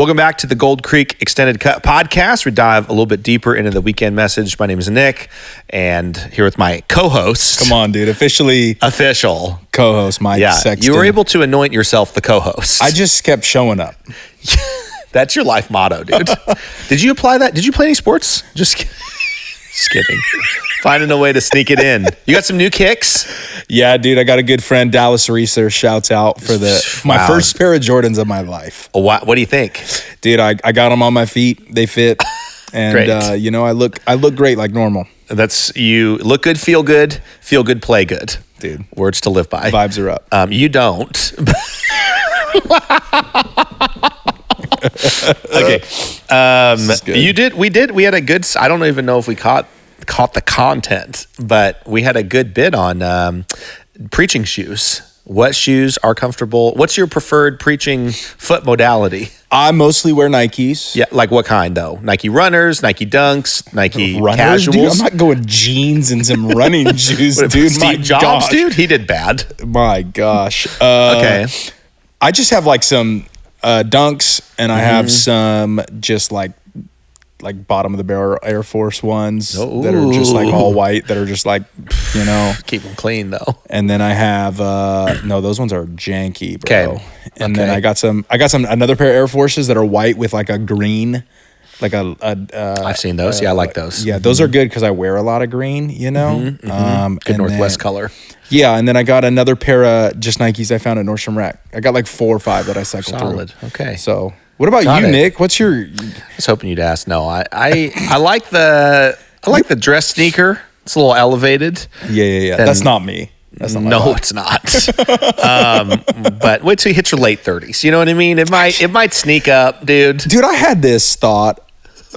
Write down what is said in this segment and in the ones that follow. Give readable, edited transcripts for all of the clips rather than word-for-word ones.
Welcome back to the Gold Creek Extended Cut podcast. We dive a little bit deeper into the weekend message. My name is Nick, and here with my co-host. Come on, dude. Official co-host, Mike Sexton. You were able to anoint yourself the co-host. I just kept showing up. That's your life motto, dude. Did you apply that? Did you play any sports? Just kidding. Finding a way to sneak it in. You got some new kicks? Yeah, dude. I got a good friend, Dallas Reeser. Shouts out for my first pair of Jordans of my life. What do you think? Dude, I got them on my feet. They fit. And, I look great like normal. That's you look good, feel good, play good. Dude. Words to live by. Vibes are up. You don't. Okay. You did. We had a good. I don't even know if we caught the content, but we had a good bit on preaching shoes. What shoes are comfortable? What's your preferred preaching foot modality? I mostly wear Nikes. Yeah, like what kind though? Nike runners, Nike dunks, Nike casuals. Dude, I'm not going jeans and some running shoes, dude. Steve Jobs, dude, he did bad. My gosh. Okay. I just have like some dunks, and I have some just like bottom of the barrel Air Force ones that are just like all white, that are just like, keep them clean though. And then I have no, those ones are janky, bro. Okay. And then I got another pair of Air Forces that are white with like a green, like I've seen those. I like those. Yeah, those are good because I wear a lot lot of green. Good Northwest color. Yeah, and then I got another pair of just Nikes I found at Nordstrom Rack. I got like 4 or 5 that I cycled through. Solid. Okay. So what about you, Nick? What's your? I was hoping you'd ask. No, I like the dress sneaker. It's a little elevated. Yeah. That's not me. That's not my vibe. It's not. But wait till you hit your late 30s. You know what I mean? It might sneak up, dude. Dude, I had this thought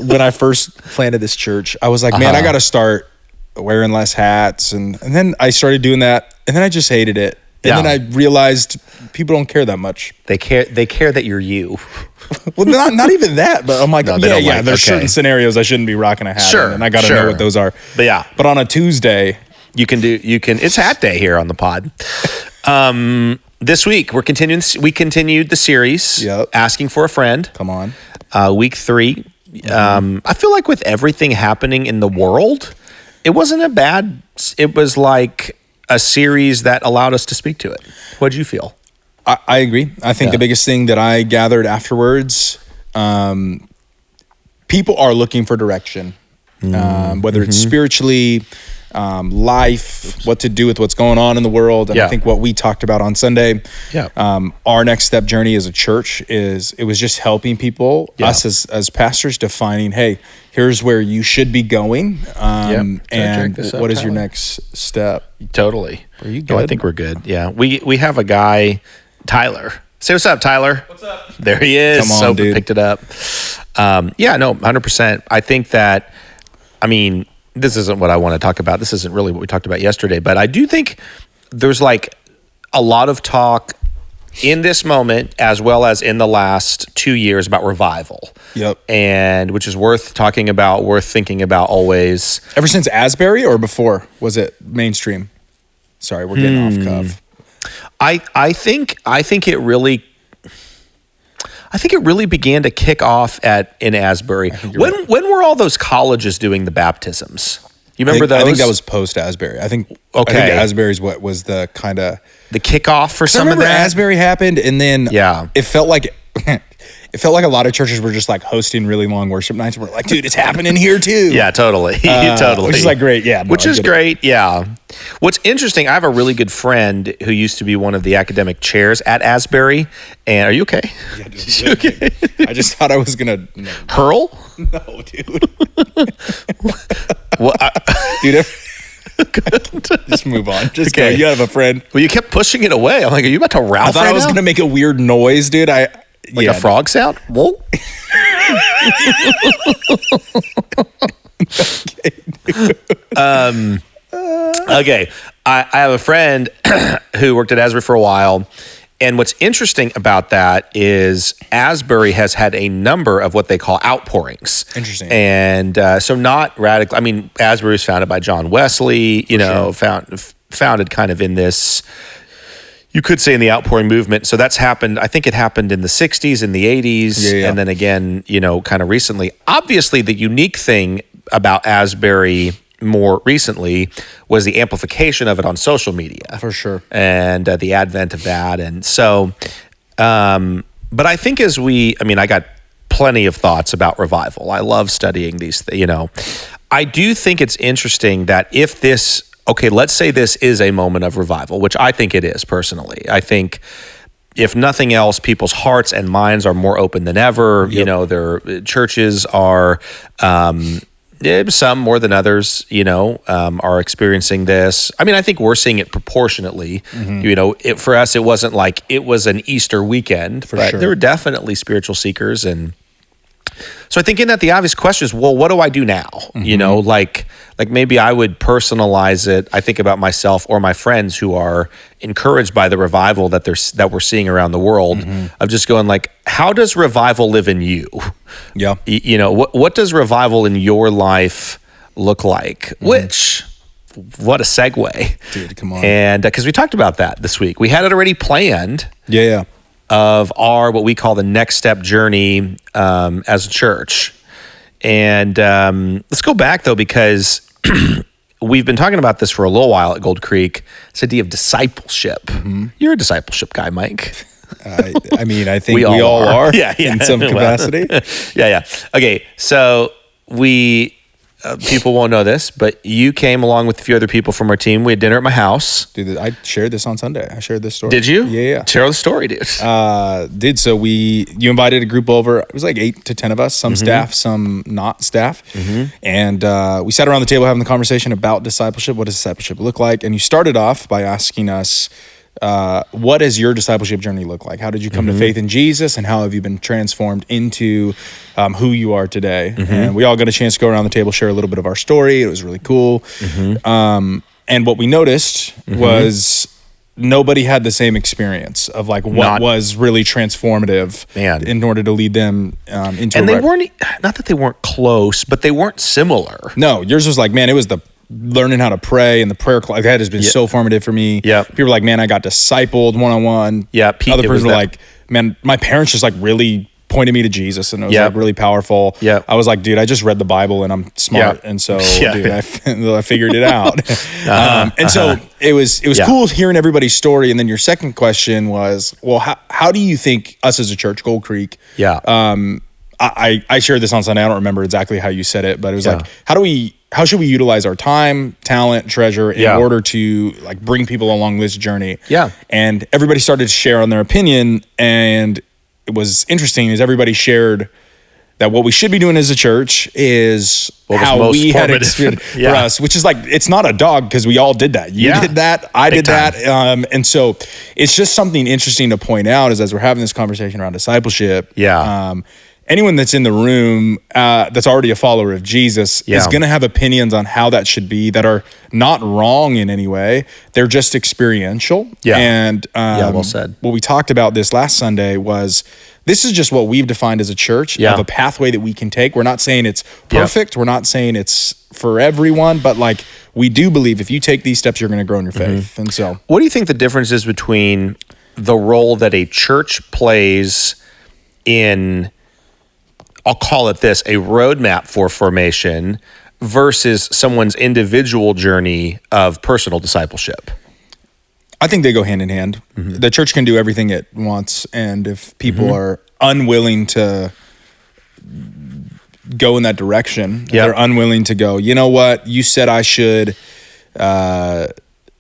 when I first planted this church. I was like, man, I got to start wearing less hats, and then I started doing that, and then I just hated it. And then I realized people don't care that much. They care that you're you. Well, not even that, but I'm like, there's certain scenarios I shouldn't be rocking a hat. Sure. And I got to know what those are. But on a Tuesday, you can it's hat day here on the pod. This week we continued the series. Yep. Asking for a Friend. Come on. Week 3. I feel like with everything happening in the world, it was like a series that allowed us to speak to it. What'd you feel? I agree. I think the biggest thing that I gathered afterwards, people are looking for direction, whether it's spiritually, life, what to do with what's going on in the world. And I think what we talked about on Sunday, our next step journey as a church it was just helping people, us as pastors, defining, hey, here's where you should be going. And what is your next step? Totally. Are you good? No, I think we're good. Yeah. We have a guy, Tyler. Say what's up, Tyler. What's up? There he is. Come on, so dude. Picked it up. 100%. I think that, this isn't what I want to talk about. This isn't really what we talked about yesterday, but I do think there's like a lot of talk in this moment, as well as in the last 2 years, about revival. Yep. And which is worth talking about, worth thinking about always. Ever since Asbury or before? Was it mainstream? Sorry, we're getting off cuff. I think it really began to kick off in Asbury. When were all those colleges doing the baptisms? You remember those? I think that was post Asbury. I think Asbury's what was the kind of the kickoff for some of that. Asbury happened, and then it felt like a lot of churches were just like hosting really long worship nights. And we're like, dude, it's happening here too. Yeah, totally, totally. Which is like great. Yeah, which is great. Yeah. What's interesting, I have a really good friend who used to be one of the academic chairs at Asbury. And are you okay? Yeah, dude, okay. I just thought I was gonna hurl. No, dude. Well, dude. Just move on. Just go. You have a friend. Well, you kept pushing it away. I'm like, are you about to Ralph? I thought I was gonna make a weird noise, dude. A frog sound? Whoa. Okay. I have a friend who worked at Asbury for a while. And what's interesting about that is Asbury has had a number of what they call outpourings. Interesting. And so not radical. Asbury was founded by John Wesley, founded kind of in this, you could say in the outpouring movement. So that's happened. I think it happened in the 60s, in the 80s, and then again, kind of recently. Obviously, the unique thing about Asbury more recently was the amplification of it on social media. For sure. And the advent of that. And so, but I think I got plenty of thoughts about revival. I love studying these, I do think it's interesting that if this, let's say this is a moment of revival, which I think it is personally. I think if nothing else, people's hearts and minds are more open than ever. Yep. Their churches are, some more than others, are experiencing this. I mean, I think we're seeing it proportionately. For us, it wasn't like it was an Easter weekend, but there were definitely spiritual seekers. And so I think in that the obvious question is, well, what do I do now? Like maybe I would personalize it. I think about myself or my friends who are encouraged by the revival that we're seeing around the world, of just going like, how does revival live in you? Yeah. What does revival in your life look like? What a segue. Dude, come on. And because we talked about that this week. We had it already planned. Yeah. Of our, what we call the next step journey as a church. And let's go back though, because we've been talking about this for a little while at Gold Creek, this idea of discipleship. You're a discipleship guy, Mike. I mean, I think we all are in some capacity. Yeah. Okay, so we, people won't know this, but you came along with a few other people from our team. We had dinner at my house. Dude, I shared this on Sunday. I shared this story. Did you? Yeah. Share the story, dude. So you invited a group over. It was like 8 to 10 of us, some staff, some not staff. And we sat around the table having the conversation about discipleship. What does discipleship look like? And you started off by asking us, what does your discipleship journey look like? How did you come to faith in Jesus, and how have you been transformed into who you are today? And we all got a chance to go around the table, share a little bit of our story. It was really cool. And what we noticed was nobody had the same experience of like what was really transformative in order to lead them into. And they weren't, not that they weren't close, but they weren't similar. No, yours was like, man, it was the learning how to pray, and the prayer class that has been so formative for me. People were like, man, I got discipled one-on-one. Other person were like, man, my parents just like really pointed me to Jesus, and it was like really powerful. I was like, dude, I just read the Bible and I'm smart. And so dude, I figured it out. And so it was cool hearing everybody's story. And then your second question was, well, how do you think us as a church, Gold Creek, I shared this on Sunday. I don't remember exactly how you said it, but it was like, how should we utilize our time, talent, treasure in order to like bring people along this journey? And everybody started to share on their opinion. And it was interesting is everybody shared that what we should be doing as a church is how we had experienced for us, which is like, it's not a dog because we all did that. You did that. I did that. And so it's just something interesting to point out is as we're having this conversation around discipleship, anyone that's in the room that's already a follower of Jesus is going to have opinions on how that should be that are not wrong in any way. They're just experiential. And well said. What we talked about this last Sunday was this is just what we've defined as a church of a pathway that we can take. We're not saying it's perfect. We're not saying it's for everyone, but like we do believe if you take these steps, you're going to grow in your faith. And so what do you think the difference is between the role that a church plays in, I'll call it this, a roadmap for formation versus someone's individual journey of personal discipleship? I think they go hand in hand. The church can do everything it wants. And if people are unwilling to go in that direction, they're unwilling to go, you know what, you said I should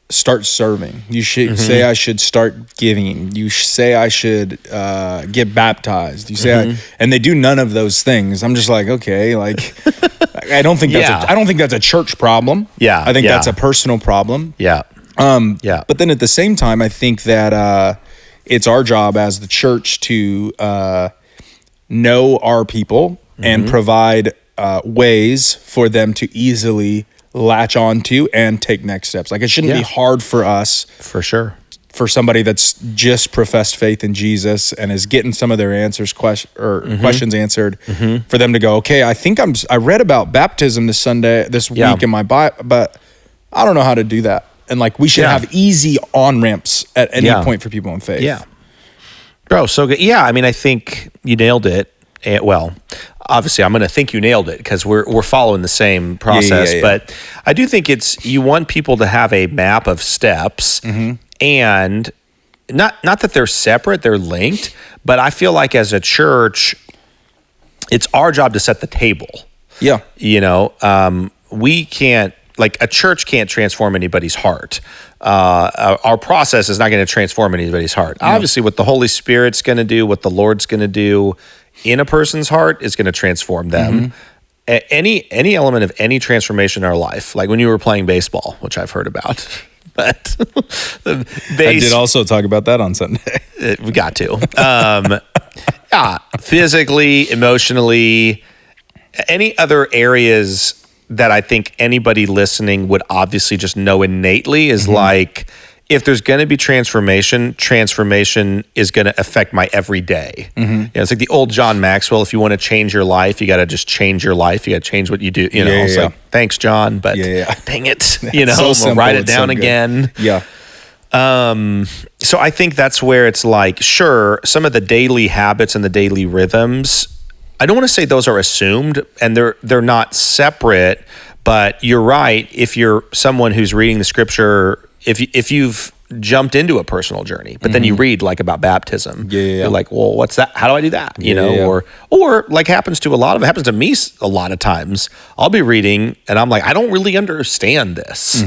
start serving. You should say I should start giving. You say I should get baptized. You say and they do none of those things. I'm just like, okay, like I don't think that's a church problem. I think that's a personal problem. But then at the same time, I think that it's our job as the church to know our people and provide ways for them to easily latch on to and take next steps. Like it shouldn't be hard for us. For sure. For somebody that's just professed faith in Jesus and is getting some of their answers, questions answered, for them to go, okay, I think I read about baptism this week in my Bible, but I don't know how to do that. And like we should have easy on-ramps at any point for people in faith. Yeah. Bro, so good. Yeah, I mean, I think you nailed it. Well, obviously I'm going to think you nailed it because we're following the same process, but I do think you want people to have a map of steps, and not that they're separate, they're linked, but I feel like as a church, it's our job to set the table. Yeah. You know, we can't, like a church can't transform anybody's heart. Our process is not going to transform anybody's heart. No. Obviously, what the Holy Spirit's going to do, what the Lord's going to do in a person's heart is going to transform them. Any element of any transformation in our life, like when you were playing baseball, which I've heard about. But I did also talk about that on Sunday. We got to. Physically, emotionally, any other areas that I think anybody listening would obviously just know innately is like, if there's going to be transformation is going to affect my everyday. You know, it's like the old John Maxwell, if you want to change your life, you got to just change your life. You got to change what you do. You know, it's like, thanks, John, but dang it, you know, we'll write it down again. Yeah. So I think that's where it's like, sure, some of the daily habits and the daily rhythms, I don't want to say those are assumed and they're not separate, but you're right. If you're someone who's reading the scripture, if you've jumped into a personal journey, but then you read like about baptism, you're like, well, what's that? How do I do that? You know, or like happens to me a lot of times, I'll be reading and I'm like, I don't really understand this.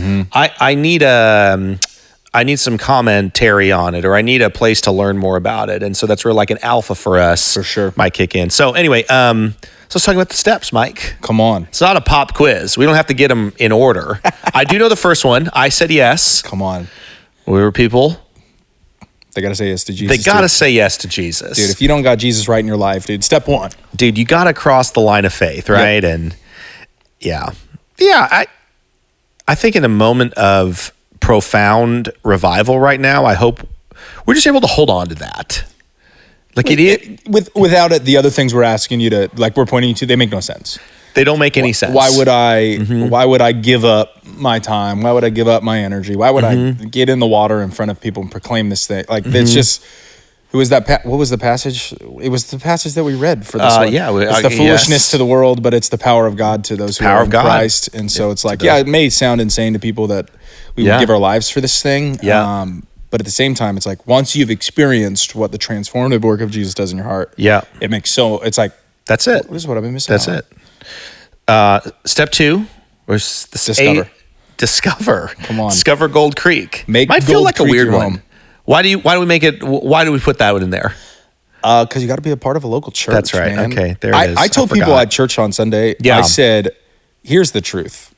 I need some commentary on it, or I need a place to learn more about it. And so that's where like an alpha for us for sure might kick in. So anyway, so let's talk about the steps, Mike. Come on. It's not a pop quiz. We don't have to get them in order. I do know the first one. I said yes. Come on. We were people. They got to say yes to Jesus. They got to say yes to Jesus. Dude, if you don't got Jesus right in your life, dude, step one. Dude, you got to cross the line of faith, right? Yep. And I think in a moment of profound revival right now, I hope we're just able to hold on to that. Like without it, the other things we're asking you to, like we're pointing you to, they make no sense. They don't make any sense. Why would I give up my time? Why would I give up my energy? Why would I get in the water in front of people and proclaim this thing? Like it's just, what was the passage? It was the passage that we read for this one. Yeah, it's the foolishness to the world, but it's the power of God to those who are in Christ. And so it's like, it may sound insane to people that we would give our lives for this thing. Yeah. But at the same time, it's like once you've experienced what the transformative work of Jesus does in your heart, it makes it's like, that's it. This is what I've been missing. That's it. Step 2 was discover. Come on. Discover Gold Creek. Might feel like a weird one. Why do we put that one in there? Because you got to be a part of a local church. That's right. Man. Okay, there it is. I told people at church on Sunday, I said, here's the truth.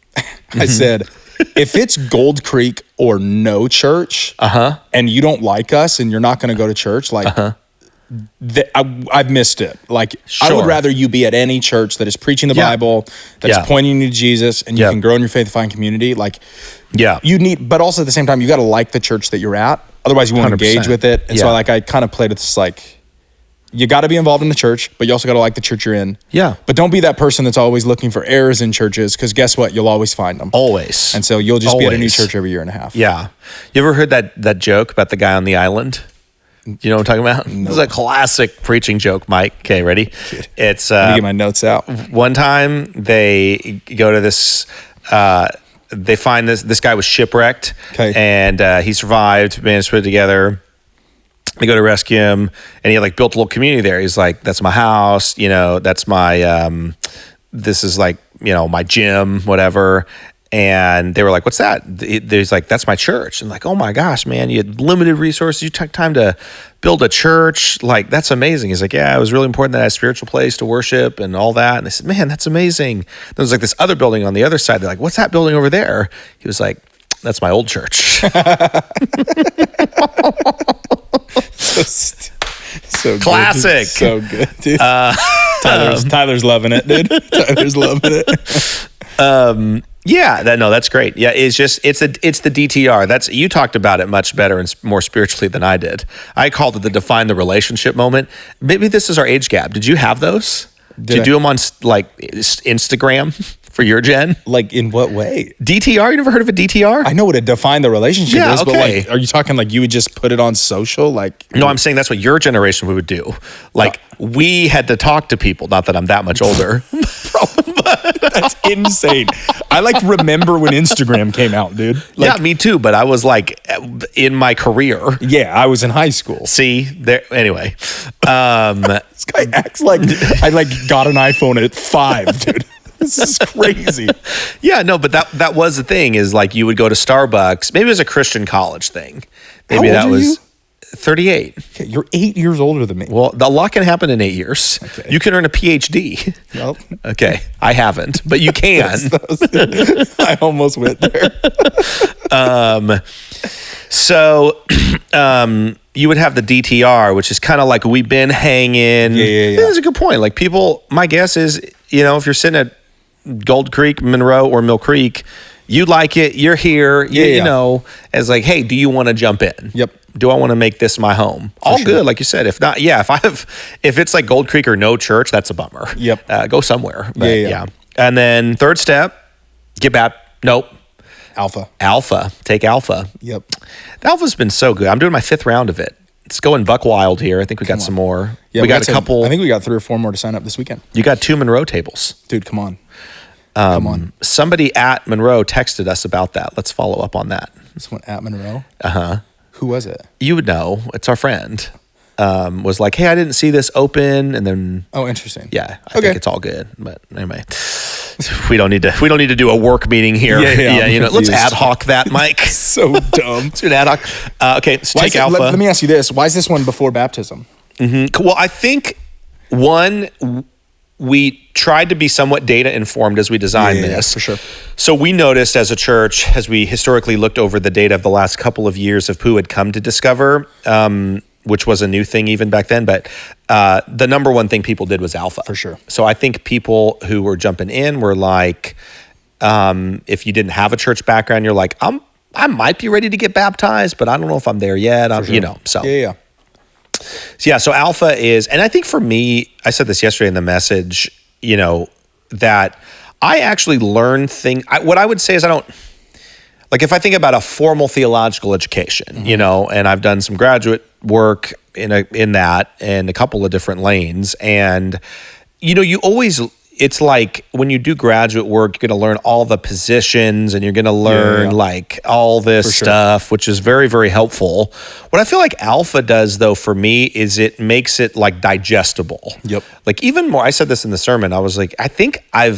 I said, if it's Gold Creek or no church, and you don't like us and you're not going to go to church, like I've missed it. Like I would rather you be at any church that is preaching the Bible, that is pointing you to Jesus, and you can grow in your faith, find community. Like, you need, but also at the same time, you got to like the church that you're at. Otherwise, you won't engage with it. And so, like, I kind of played it this like, you got to be involved in the church, but you also got to like the church you're in. Yeah. But don't be that person that's always looking for errors in churches, because guess what? You'll always find them. Always. And so you'll just be at a new church every year and a half. Yeah. You ever heard that joke about the guy on the island? You know what I'm talking about? Nope. This is a classic preaching joke, Mike. Okay, ready? It's let me get my notes out. One time they go to this they find this guy was shipwrecked, and he survived, managed to put it together. They go to rescue him, and he like built a little community there. He's like, that's my house, you know, that's my this is like, you know, my gym, whatever. And they were like, what's that? There's like, that's my church. And like, oh my gosh, man, you had limited resources. You took time to build a church. Like, that's amazing. He's like, yeah, it was really important that I had a spiritual place to worship and all that. And they said, man, that's amazing. There was like this other building on the other side. They're like, what's that building over there? He was like, that's my old church. So classic. Good. So good, dude. Tyler's loving it, dude. Tyler's loving it. That's great. Yeah, it's the DTR. You talked about it much better and more spiritually than I did. I called it the define the relationship moment. Maybe this is our age gap. Did you have those? Did you do them on like Instagram? for your gen? Like in what way? DTR? You never heard of a DTR? I know what to define the relationship is, okay. but like, are you talking like you would just put it on social? Like, no, I'm saying that's what your generation would do. Like we had to talk to people. Not that I'm that much older. That's insane. I like remember when Instagram came out, dude. Like, yeah, me too. But I was like in my career. Yeah, I was in high school. See there. Anyway, this guy acts like I like got an iPhone at 5, dude. This is crazy. Yeah, no, but that was the thing is like you would go to Starbucks. Maybe it was a Christian college thing. Maybe How old that are was you? 38. Okay, you're 8 years older than me. Well, a lot can happen in 8 years. Okay. You can earn a PhD. Well, okay, I haven't, but you can. I almost went there. So you would have the DTR, which is kind of like we've been hanging. Yeah. That's a good point. Like people, my guess is, if you're sitting at Gold Creek, Monroe, or Mill Creek, you like it, you're here, you know, as like, hey, do you want to jump in? Yep. Do I want to make this my home? All sure. Good, like you said. If not, if it's like Gold Creek or no church, that's a bummer. Yep. Go somewhere. But, yeah. And then third step, get back. Nope. Alpha. Take Alpha. Yep. The Alpha's been so good. I'm doing my 5th round of it. It's going buck wild here. I think we got some more. Yeah, we got a couple. I think we got 3 or 4 more to sign up this weekend. You got 2 Monroe tables. Dude, come on. Come on. Somebody at Monroe texted us about that. Let's follow up on that. Someone at Monroe? Uh-huh. Who was it? You would know. It's our friend. Was like, hey, I didn't see this open, and then interesting. Yeah, I think it's all good. But anyway, we don't need to do a work meeting here. Yeah, let's ad hoc that, Mike. So dumb. Let's do an ad hoc. Okay, so take Alpha. Let me ask you this: why is this one before baptism? Mm-hmm. Well, I think we tried to be somewhat data informed as we designed this. For sure. So we noticed as a church, as we historically looked over the data of the last couple of years of who had come to Discover, which was a new thing even back then, but the number one thing people did was Alpha. For sure. So I think people who were jumping in were like, if you didn't have a church background, you're like, I might be ready to get baptized, but I don't know if I'm there yet. So Alpha is, and I think for me, I said this yesterday in the message, that I actually learn what I would say is I don't, like if I think about a formal theological education, and I've done some graduate work in that and a couple of different lanes, and you always, it's like when you do graduate work, you're going to learn all the positions and you're going to learn like all this stuff, which is very, very helpful. What I feel like Alpha does though, for me, is it makes it like digestible. Yep. Like even more, I said this in the sermon, I was like, I think I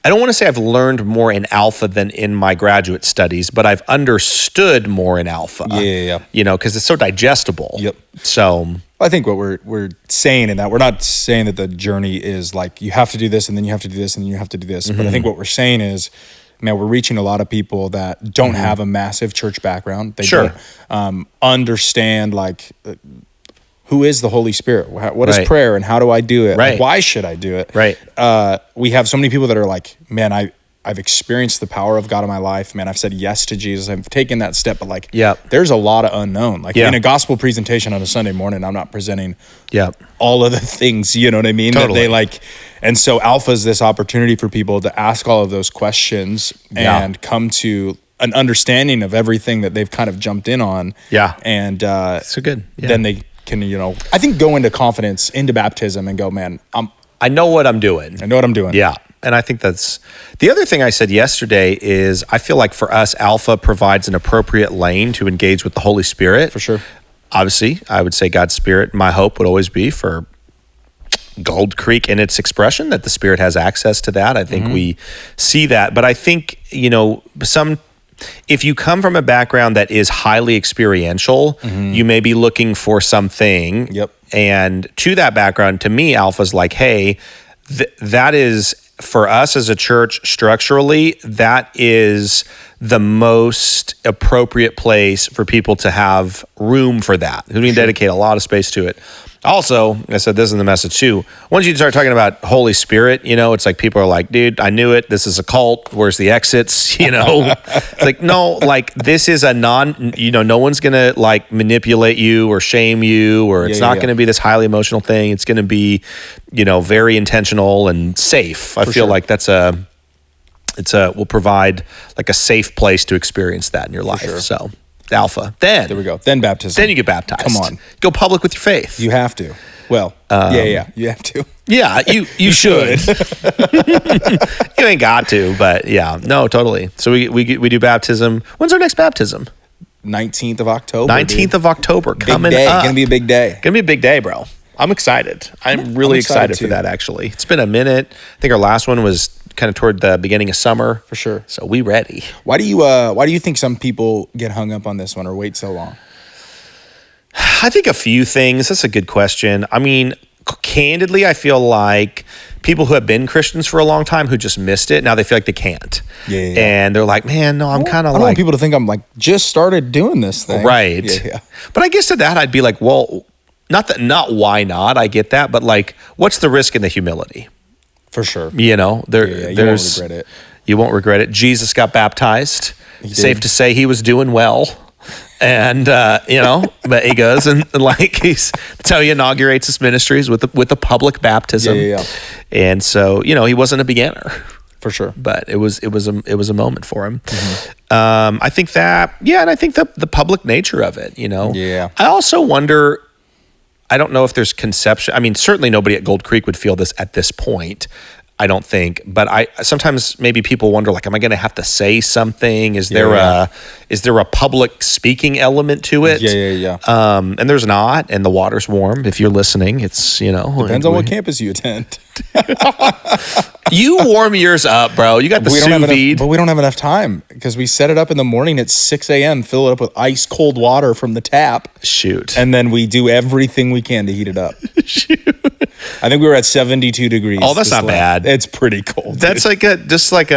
don't want to say I've learned more in Alpha than in my graduate studies, but I've understood more in Alpha. Yeah. Because it's so digestible. Yep. So I think what we're saying in that, we're not saying that the journey is like you have to do this and then you have to do this and then you have to do this. Mm-hmm. But I think what we're saying is, man, we're reaching a lot of people that don't have a massive church background. They don't understand like who is the Holy Spirit? What is prayer and how do I do it? Right. Like, why should I do it? Right. We have so many people that are like, man, I've experienced the power of God in my life, man. I've said yes to Jesus. I've taken that step, but like, there's a lot of unknown. Like in a gospel presentation on a Sunday morning, I'm not presenting all of the things, you know what I mean? Totally. That they like. And so Alpha is this opportunity for people to ask all of those questions and come to an understanding of everything that they've kind of jumped in on. Yeah. And so good. Yeah. Then they can, I think go into confidence, into baptism and go, man, I know what I'm doing. Yeah. And I think that's the other thing I said yesterday is I feel like for us, Alpha provides an appropriate lane to engage with the Holy Spirit. For sure. Obviously, I would say God's Spirit, my hope would always be for Gold Creek in its expression, that the Spirit has access to that. I think we see that. But I think, if you come from a background that is highly experiential, you may be looking for something. Yep. And to that background, to me, Alpha's like, hey, that is, for us as a church structurally, that is the most appropriate place for people to have room for that. We can dedicate a lot of space to it. Also, I said this in the message too, once you start talking about Holy Spirit, it's like people are like, dude, I knew it. This is a cult. Where's the exits? It's like, no, like this is a no one's going to like manipulate you or shame you, or it's not going to be this highly emotional thing. It's going to be, very intentional and safe. I feel like that's will provide like a safe place to experience that in your life. Sure. So Alpha. Then there we go. Then baptism. Then you get baptized. Come on. Go public with your faith. You have to. Well, yeah, you have to. Yeah, you should. You ain't got to, but yeah, no, totally. So we do baptism. When's our next baptism? 19th of October. 19th of October. Big Coming day. up. Gonna be a big day. Gonna be a big day, bro. I'm excited. I'm really excited for that, actually. It's been a minute. I think our last one was kind of toward the beginning of summer. For sure. So we ready. Why do you think some people get hung up on this one or wait so long? I think a few things. That's a good question. I mean, candidly, I feel like people who have been Christians for a long time who just missed it, now they feel like they can't. Yeah. And they're like, man, no, I'm kind of like... I don't want people to think I'm like, just started doing this thing. Right. Yeah. But I guess to that, I'd be like, well, not why not? I get that. But like, what's the risk in the humility? For sure. You know, you won't regret it. You won't regret it. Jesus got baptized. Safe to say he was doing well. And, but he goes and like that's how he inaugurates his ministries with a public baptism. Yeah. And so, he wasn't a beginner. For sure. But it was a moment for him. Mm-hmm. I think that, and I think the public nature of it, Yeah. I also wonder, I don't know if there's conception. I mean, certainly nobody at Gold Creek would feel this at this point, I don't think. But sometimes maybe people wonder, like, am I going to have to say something? Is there a public speaking element to it? Yeah. And there's not. And the water's warm. If you're listening, it's depends on what campus you attend. You warm yours up, bro. You got the sous vide. But we don't have enough time because we set it up in the morning at 6 a.m., fill it up with ice cold water from the tap. Shoot. And then we do everything we can to heat it up. Shoot. I think we were at 72 degrees. Oh, that's not bad. It's pretty cold. That's dude. like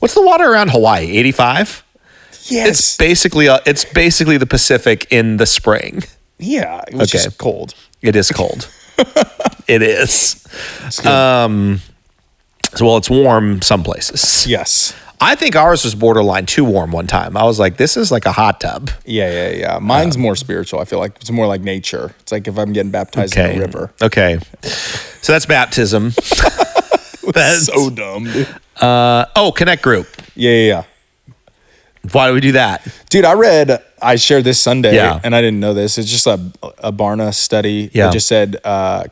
what's the water around Hawaii? 85? Yes. It's basically the Pacific in the spring. Yeah. It was just cold. It is cold. It is. Well, it's warm some places. Yes. I think ours was borderline too warm one time. I was like, this is like a hot tub. Yeah. Mine's more spiritual. I feel like it's more like nature. It's like if I'm getting baptized in a river. Okay. So that's baptism. That's so dumb, dude. Connect group. Yeah. Why do we do that? Dude, I shared this Sunday, and I didn't know this. It's just a Barna study that just said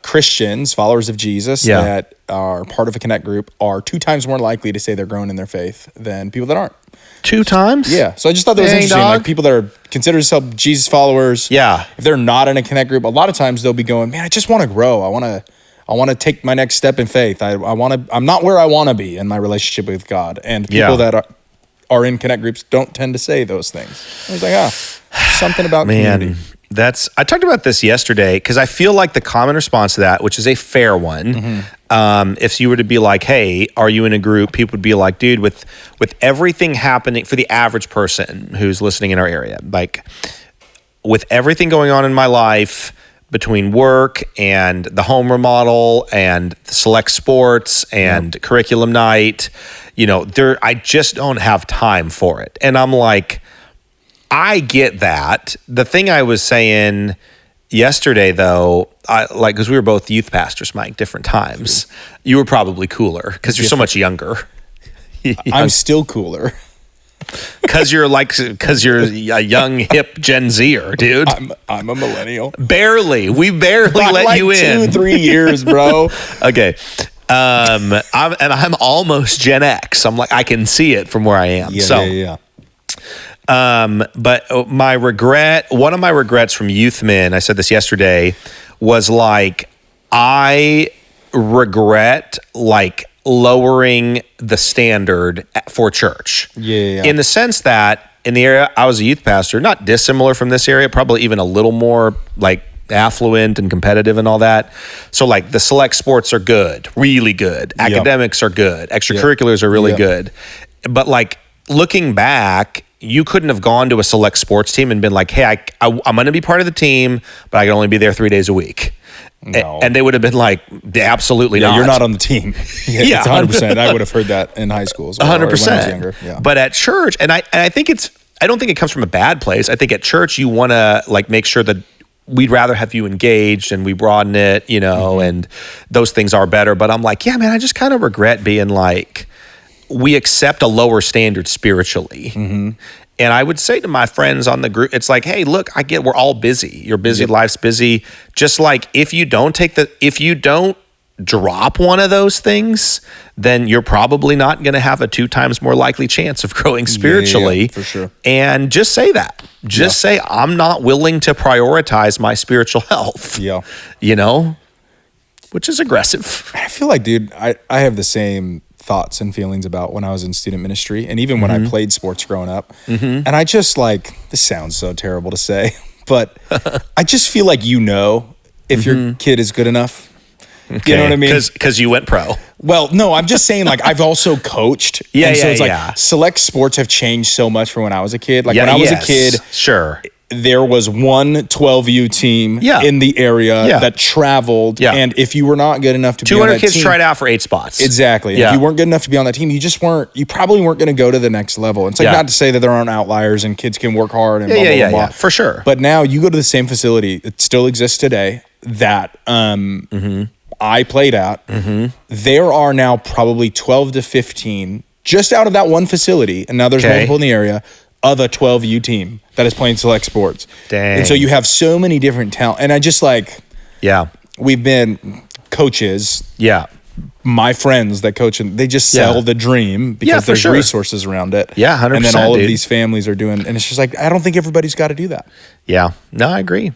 Christians, followers of Jesus, that are part of a Connect group are 2 times more likely to say they're growing in their faith than people that aren't. 2 times? Yeah. So I just thought that was interesting. Dog. Like people that are consider themselves Jesus followers. Yeah. If they're not in a Connect group, a lot of times they'll be going, man, I just want to grow. I want to take my next step in faith. I'm not where I want to be in my relationship with God. And people that are in Connect groups don't tend to say those things. I was like, something about community. I talked about this yesterday because I feel like the common response to that, which is a fair one, if you were to be like, hey, are you in a group? People would be like, dude, with everything happening for the average person who's listening in our area, like with everything going on in my life between work and the home remodel and the select sports and curriculum night, I just don't have time for it. And I'm like, I get that. The thing I was saying yesterday, though, because we were both youth pastors, Mike, different times. You were probably cooler because you're so much younger. I'm still cooler. Because you're a young hip Gen Zer, dude. I'm a millennial. We barely let you in. 2-3 years, bro. Okay. I'm almost Gen X. I'm like, I can see it from where I am. Yeah. But one of my regrets from Youth Men, I said this yesterday, was like, I regret like lowering the standard for church. Yeah. In the sense that in the area, I was a youth pastor, not dissimilar from this area, probably even a little more like affluent and competitive and all that. So like the select sports are good, really good. Academics are good. Extracurriculars are really good. But like looking back, you couldn't have gone to a select sports team and been like, hey, I'm going to be part of the team, but I can only be there 3 days a week. No. And they would have been like, absolutely not. You're not on the team. It's 100%. I would have heard that in high school as well. 100%. When I was younger. Yeah. But at church, and I think I don't think it comes from a bad place. I think at church, you want to like make sure that we'd rather have you engaged and we broaden it, and those things are better. But I'm like, yeah, man, I just kind of regret being like, we accept a lower standard spiritually. Mm-hmm. And I would say to my friends on the group, it's like, hey, look, I get we're all busy. You're busy, life's busy. Just like if you don't drop one of those things, then you're probably not going to have a 2 times more likely chance of growing spiritually. For sure. And just say that. Just say, I'm not willing to prioritize my spiritual health. Yeah. You know, which is aggressive. I feel like, dude, I have the same thoughts and feelings about when I was in student ministry and even when I played sports growing up. And I just this sounds so terrible to say, but I just feel like if your kid is good enough. Okay. You know what I mean? Because you went pro. Well, no, I'm just saying I've also coached. So it's select sports have changed so much from when I was a kid. When I was a kid, sure, there was one 12U team in the area that traveled. And if you were not good enough to be on that team. 200 kids tried out for 8 spots. Exactly. If you weren't good enough to be on that team, you probably weren't going to go to the next level. It's not to say that there aren't outliers and kids can work hard and blah, blah, blah. For sure. But now you go to the same facility. It still exists today that I played at. There are now probably 12 to 15 just out of that one facility. And now there's multiple in the area of a 12U team that is playing select sports. Dang. And so you have so many different talent. And I just we've been coaches. Yeah. My friends that coach, and they just sell the dream because there's resources around it. Yeah, 100%. And then all of these families are doing, and it's just I don't think everybody's got to do that. Yeah, no, I agree.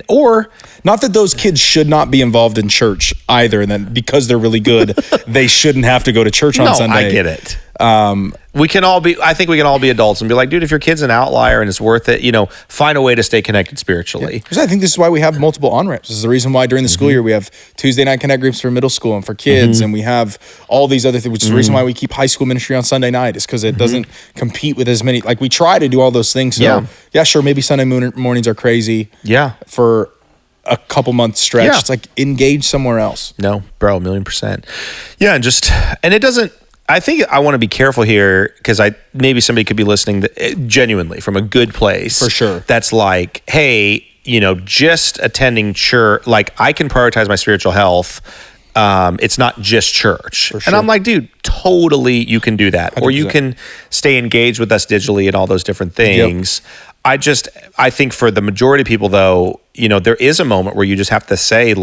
Or not that those kids should not be involved in church either, and then because they're really good, they shouldn't have to go to church on Sunday. I get it. I think we can all be adults and be like, dude, if your kid's an outlier and it's worth it, find a way to stay connected spiritually. Because I think this is why we have multiple on-ramps. This is the reason why during the school year we have Tuesday night connect groups for middle school and for kids, and we have all these other things, which is the reason why we keep high school ministry on Sunday night, is because it doesn't compete with as many. We try to do all those things. So sure, maybe Sunday mornings are crazy. Yeah. For a couple months stretch. Yeah. It's engage somewhere else. No, bro, 1,000,000%. Yeah, and it doesn't. I think I want to be careful here because maybe somebody could be listening genuinely from a good place. For sure. That's hey, just attending church. I can prioritize my spiritual health. It's not just church. For sure. And I'm like, dude, totally you can do that. 100%. Or you can stay engaged with us digitally and all those different things. Yep. I think for the majority of people though, there is a moment where you just have to say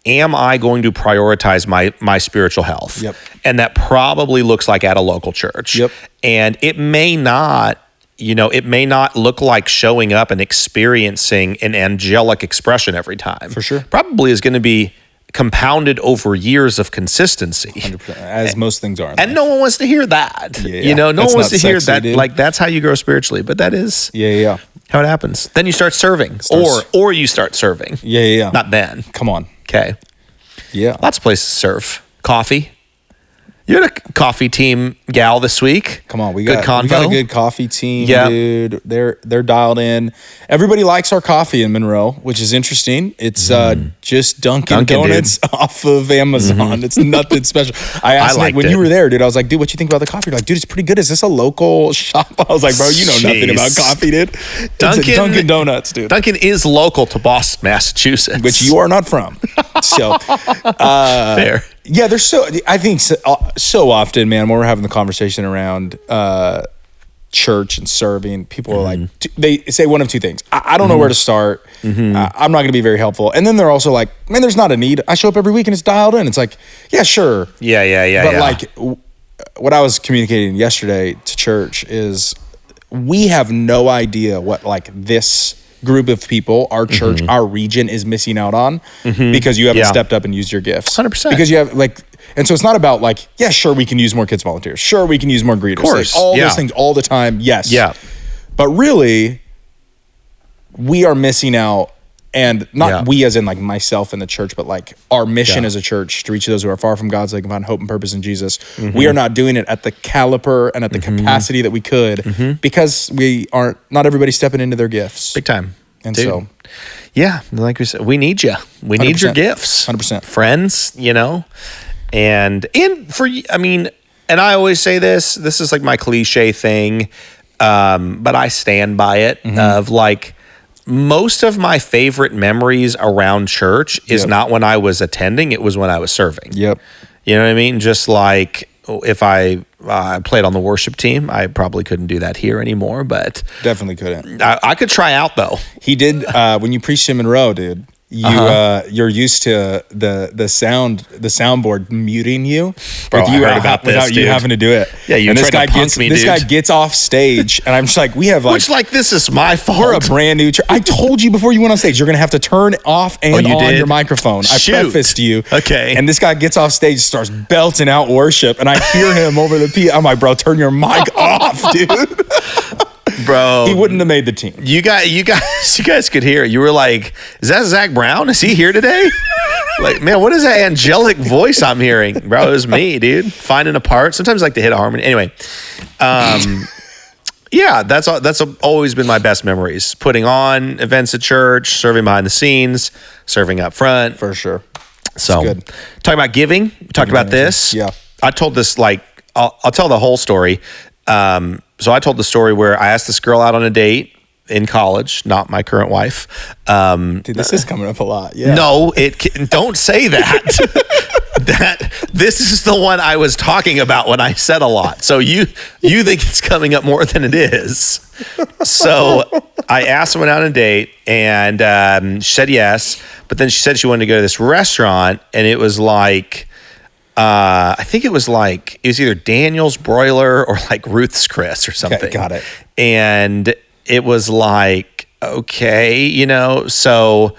am I going to prioritize my spiritual health? Yep. And that probably looks like at a local church. Yep. And it may not, it may not look like showing up and experiencing an angelic expression every time. For sure. Probably is going to be compounded over years of consistency. 100%, as most things are. And no one wants to hear that. No one wants to hear that. Dude. That's how you grow spiritually. But that is how it happens. Then you start serving. Or you start serving. Yeah. Not then. Come on. Okay. Yeah. Lots of places serve. Coffee. You had a coffee team gal this week. Come on, we got a good coffee team, dude. They're dialed in. Everybody likes our coffee in Monroe, which is interesting. It's just Dunkin' Donuts off of Amazon. It's nothing special. I asked Nick when you were there, dude. I was like, dude, what you think about the coffee? You're like, dude, it's pretty good. Is this a local shop? I was like, bro, you know nothing about coffee, dude. Dunkin' Donuts, dude. Dunkin' is local to Boston, Massachusetts, which you are not from. So fair. Yeah, I think so often, man, when we're having the conversation around church and serving, people are they say one of two things. I don't know where to start. I'm not going to be very helpful. And then they're also like, man, there's not a need. I show up every week and it's dialed in. It's like, yeah, sure. Yeah. But what I was communicating yesterday to church is we have no idea what this group of people, our church, our region is missing out on because you haven't stepped up and used your gifts. 100%. Because you have and so it's not about sure, we can use more kids volunteers. Sure, we can use more greeters. Of course. All those things all the time. Yes. Yeah. But really, we are missing out, and not we as in myself and the church, but our mission as a church to reach those who are far from God so they can find hope and purpose in Jesus. We are not doing it at the caliber and at the capacity that we could because not everybody's stepping into their gifts. Big time. And dude. So, yeah, like we said, we need you. We need your gifts. 100%. Friends, and and I always say this is my cliche thing, but I stand by it of most of my favorite memories around church is not when I was attending, it was when I was serving. Yep. You know what I mean? Just if I I played on the worship team. I probably couldn't do that here anymore, but definitely couldn't. I could try out though. He did when you preached in Monroe, dude. You're used to the soundboard muting you, bro. I heard about this, without you having to do it. Yeah, you tried to punk me, dude. This guy gets off stage, and I'm just like, we have like, which like this is my fault. We're a brand new church. I told you before you went on stage, you're gonna have to turn off and on your microphone. I prefaced you, okay. And this guy gets off stage, starts belting out worship, and I hear him over the P. I'm like, bro, turn your mic off, dude. Bro, he wouldn't have made the team. You guys could hear it. You were like, "Is that Zach Brown? Is he here today?" Like, man, what is that angelic voice I'm hearing, bro? It was me, dude. Finding a part. Sometimes I like to hit a harmony. Anyway, yeah, that's always been my best memories. Putting on events at church, serving behind the scenes, serving up front, for sure. So, good. Talking about giving. We talked about this. Yeah, I told this I'll tell the whole story. So I told the story where I asked this girl out on a date in college, not my current wife. Dude, this is coming up a lot. Yeah. No, don't say that. This is the one I was talking about when I said a lot. So you think it's coming up more than it is. So I asked someone out on a date, and she said yes. But then she said she wanted to go to this restaurant, and it was like, I think it was either Daniel's Broiler or like Ruth's Chris or something. Okay, got it. And it was like, okay, so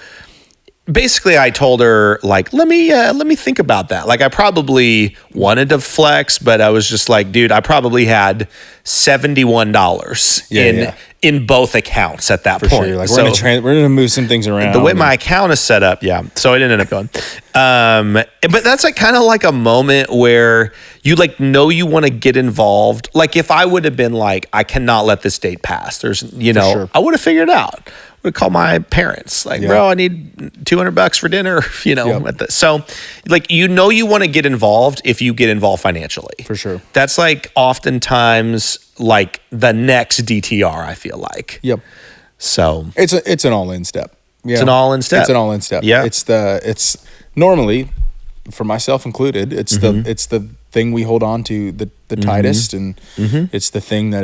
basically I told her like, let me think about that. Like I probably wanted to flex, but I was just like, dude, I probably had $71 in both accounts at that point. Sure. Like we're gonna move some things around. The way my account is set up, yeah. So I didn't end up going. But that's like kind of like a moment where you like know you want to get involved. Like if I would have been like, I cannot let this date pass. There's, sure. I would have figured it out. Would call my parents like, bro, I need $200 for dinner, So like, you want to get involved if you get involved financially. For sure. That's like oftentimes like the next DTR, I feel like. Yep. So it's an all-in step. Yeah. It's an all-in step. It's an all-in step. Yeah. It's normally, for myself included, it's the thing we hold on to the tightest, and it's the thing that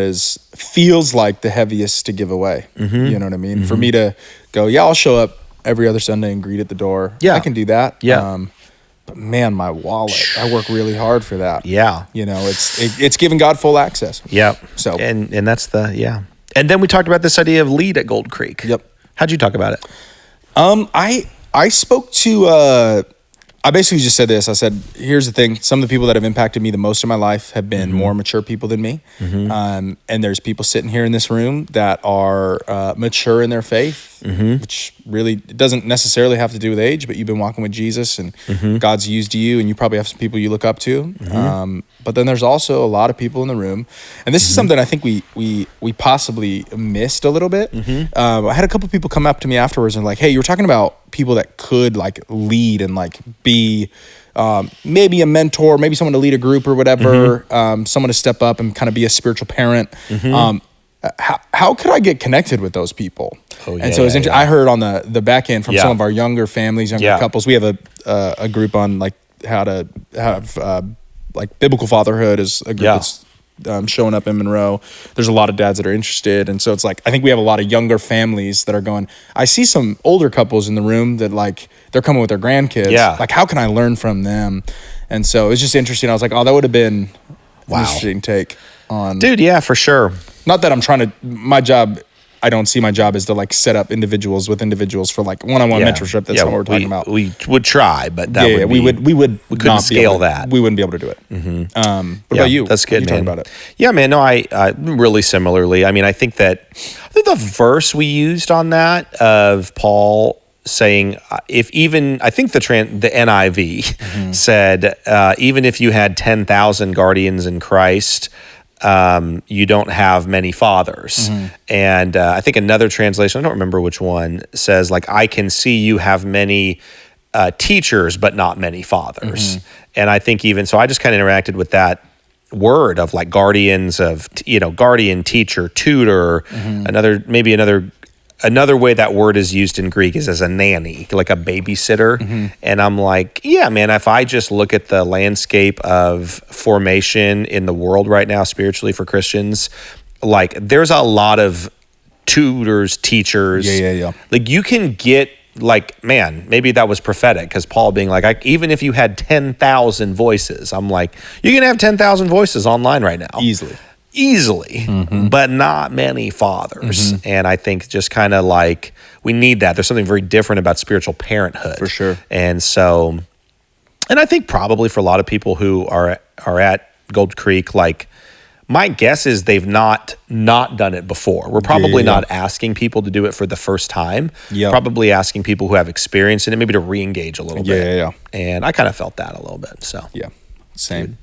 feels like the heaviest to give away. You know what I mean? For me to go, I'll show up every other Sunday and greet at the door. Yeah, I can do that. Yeah. But man, my wallet, I work really hard for that. Yeah. It's giving God full access. Yeah. So and that's and then we talked about this idea of lead at Gold Creek. Yep. How'd you talk about it? I spoke to I basically just said this. I said, here's the thing. Some of the people that have impacted me the most in my life have been more mature people than me. And there's people sitting here in this room that are mature in their faith, which really doesn't necessarily have to do with age, but you've been walking with Jesus and God's used you, and you probably have some people you look up to. But then there's also a lot of people in the room. And this is something I think we possibly missed a little bit. I had a couple people come up to me afterwards and like, hey, you were talking about people that could like lead and like be maybe a mentor, maybe someone to lead a group or whatever, someone to step up and kind of be a spiritual parent. How could I get connected with those people? And so it's interesting. I heard on the back end from some of our younger families, younger couples, we have a group on like how to have like biblical fatherhood is a group that's showing up in Monroe. There's a lot of dads that are interested. And so it's like, I think we have a lot of younger families that are going, I see some older couples in the room that like, they're coming with their grandkids. Yeah. Like, how can I learn from them? And so it was just interesting. I was like, oh, that would have been an interesting take on. Dude, yeah, for sure. Not that I'm trying to, my job, I don't see my job as to like set up individuals with individials for like one-on-one mentorship. That's what we're talking about. We would try, but that we couldn't scale that. We wouldn't be able to do it. What about you? That's good, man. About it? Yeah, man. No, I really similarly. I mean, I think the verse we used on that of Paul saying, I think the NIV said, even if you had 10,000 guardians in Christ, you don't have many fathers. And I think another translation, I don't remember which one, says like, I can see you have many teachers, but not many fathers. And I think even, so I just kind of interacted with that word of like guardians of, guardian, teacher, tutor, another another way that word is used in Greek is as a nanny, like a babysitter. And I'm like, yeah, man, if I just look at the landscape of formation in the world right now, spiritually for Christians, like there's a lot of tutors, teachers. Yeah. Like you can get like, man, maybe that was prophetic because Paul being like, even if you had 10,000 voices, I'm like, you can have 10,000 voices online right now. Easily, but not many fathers. And I think just kind of like we need that. There's something very different about spiritual parenthood. For sure. And so, and I think probably for a lot of people who are at Gold Creek, like my guess is they've not done it before. We're probably not asking people to do it for the first time. Probably asking people who have experience in it, maybe to re-engage a little bit. Yeah. And I kind of felt that a little bit. So Same,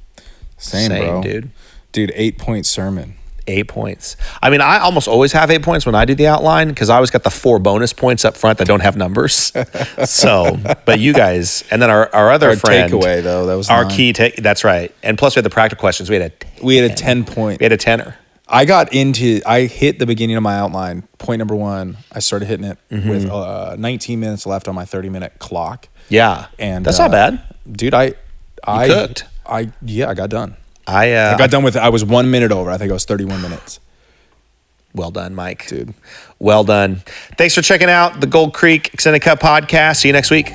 bro. Dude, 8-point sermon. 8 points. I mean, I almost always have 8 points when I do the outline because I always got the 4 bonus points up front that don't have numbers. So, but you guys, and then our other friend. Takeaway, though, that was our 9. Key take. That's right. And plus, we had the practical questions. We had a 10 point. We had a 10er. I hit the beginning of my outline. Point number 1, I started hitting it with 19 minutes left on my 30-minute clock. Yeah. And that's not bad. Dude, I cooked. I got done. I got done with it. I was 1 minute over. I think I was 31 minutes. Well done, Mike. Dude. Well done. Thanks for checking out the Gold Creek Extended Cut podcast. See you next week.